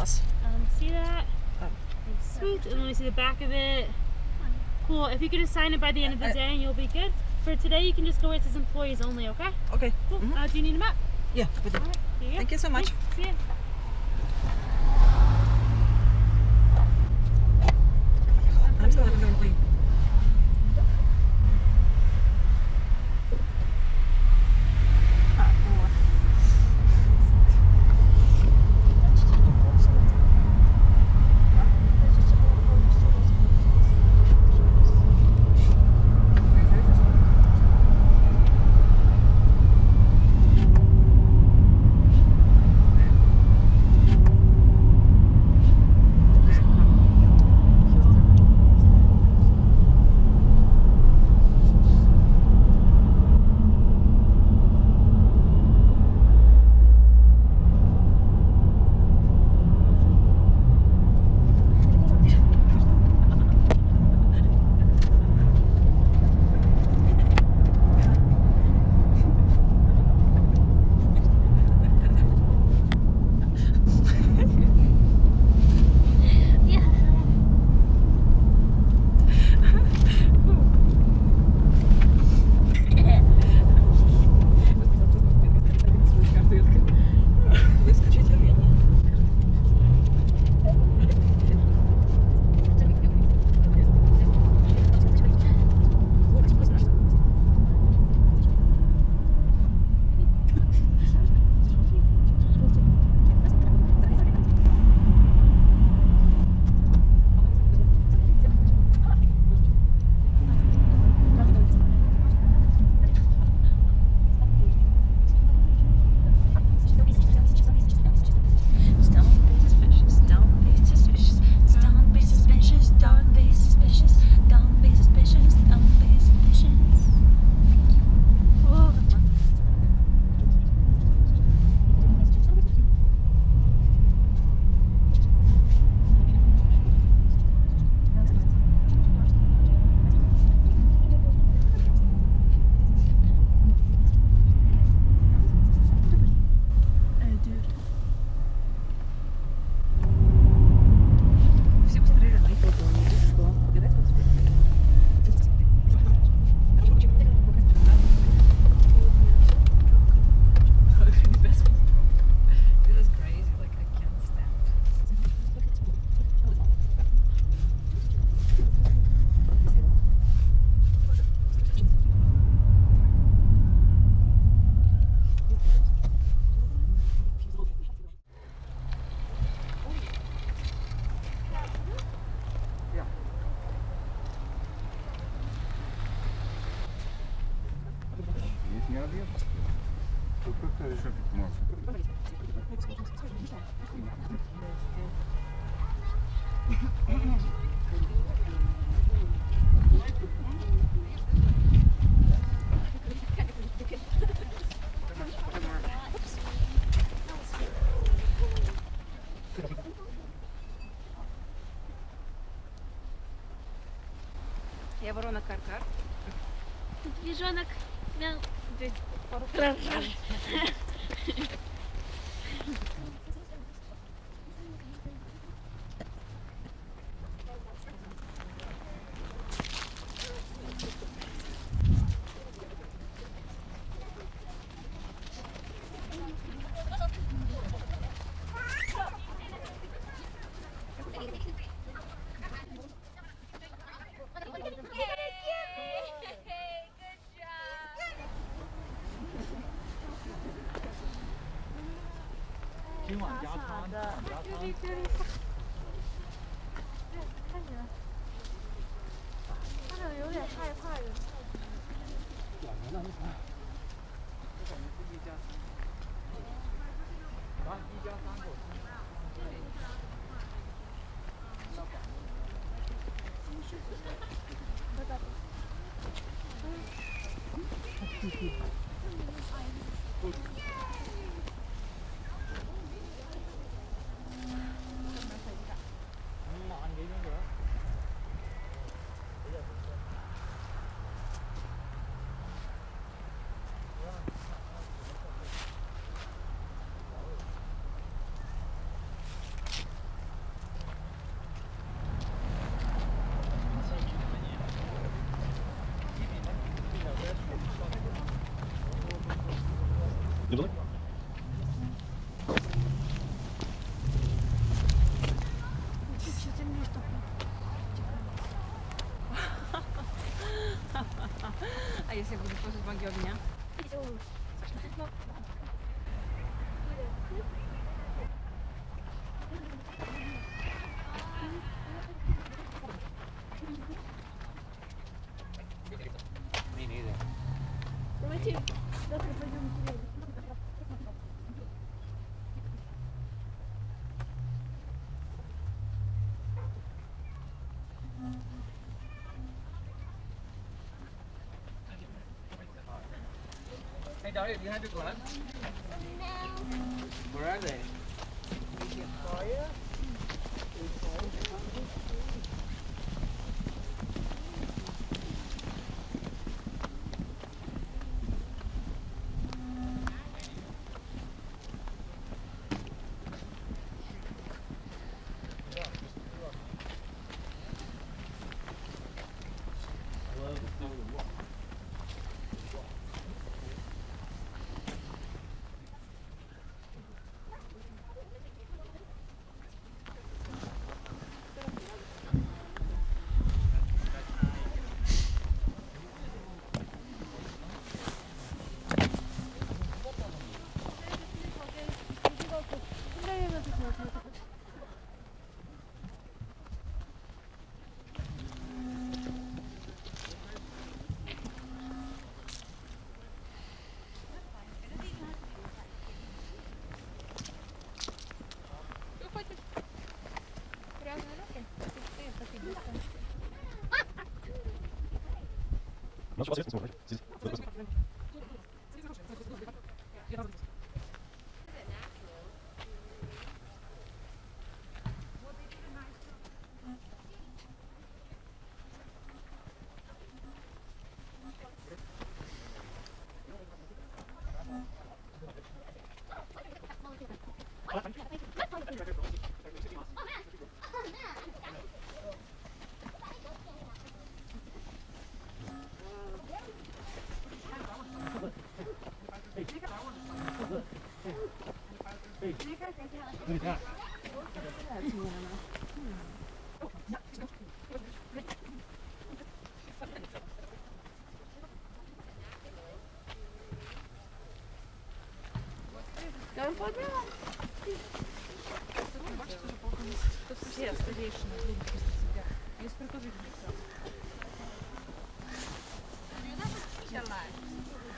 pass. See that? Oh. Sweet. And let me see the back of it. Cool. If you could just sign it by the end of the day, you'll be good. For today, you can just go where it says employees only, okay? Okay. Cool. Do you need a map? Yeah, we do. All right. Here you go. Thank you so much. Thanks. See ya. I'm so happy to leave. Я ворона Каркар. Медвежонок. Мяу. A jeśli budu tworzyć wagi ognia? Me neither. Hey Dottie, do you have your gloves? No. Where are they? Тут все старейшины будут после себя. Есть прикажи все.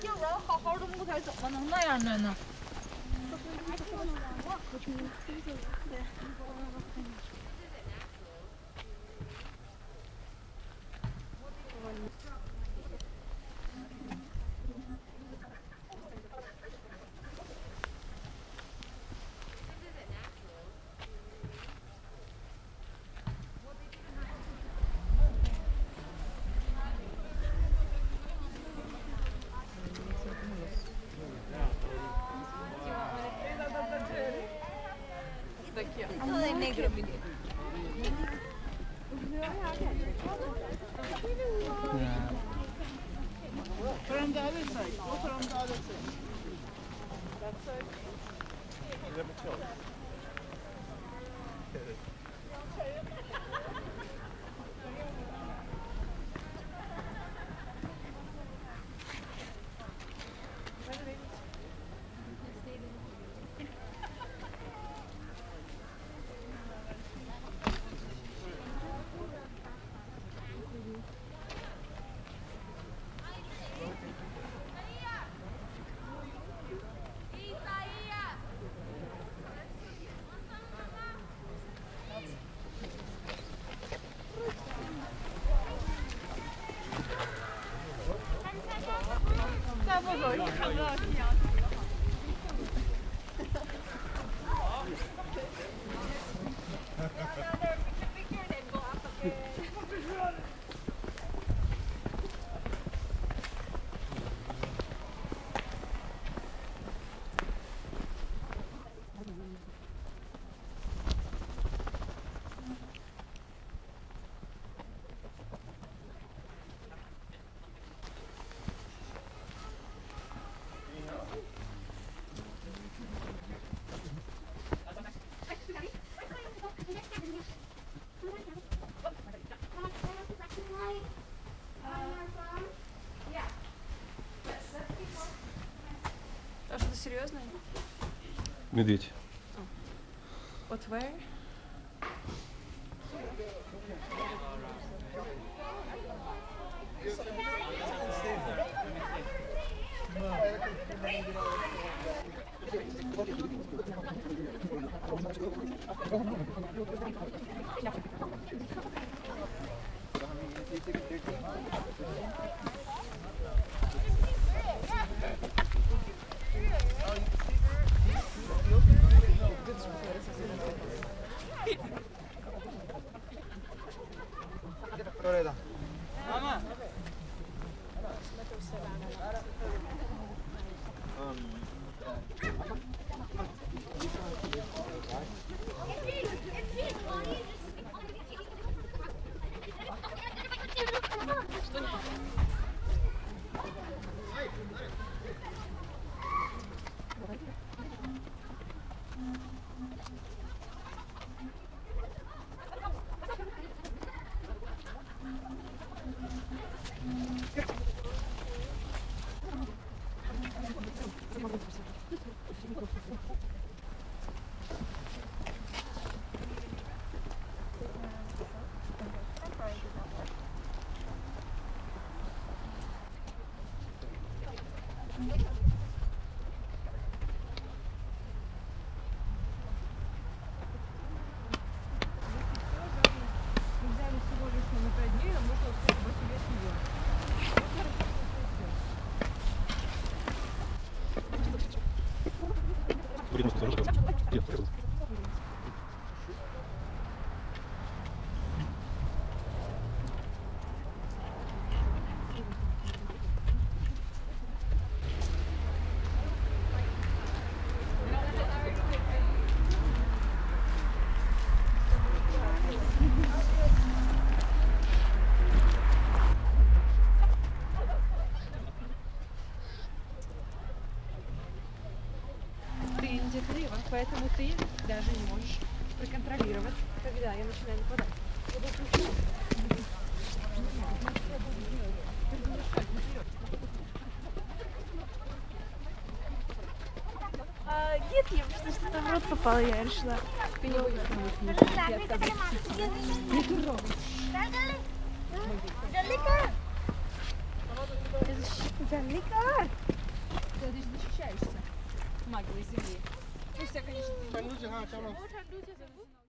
要不然好好的木材怎么能那样的呢？Put on the other side. Go put on the other side. That side. Медведь. What where? Ты инициатива, поэтому ты даже не можешь проконтролировать, когда я начинаю нападать. Нет, я просто что-то в рот попала, я решила. Ты не будешь Ты защищаешься магией земли. Ну, все, конечно, ठंडू से हाँ चलो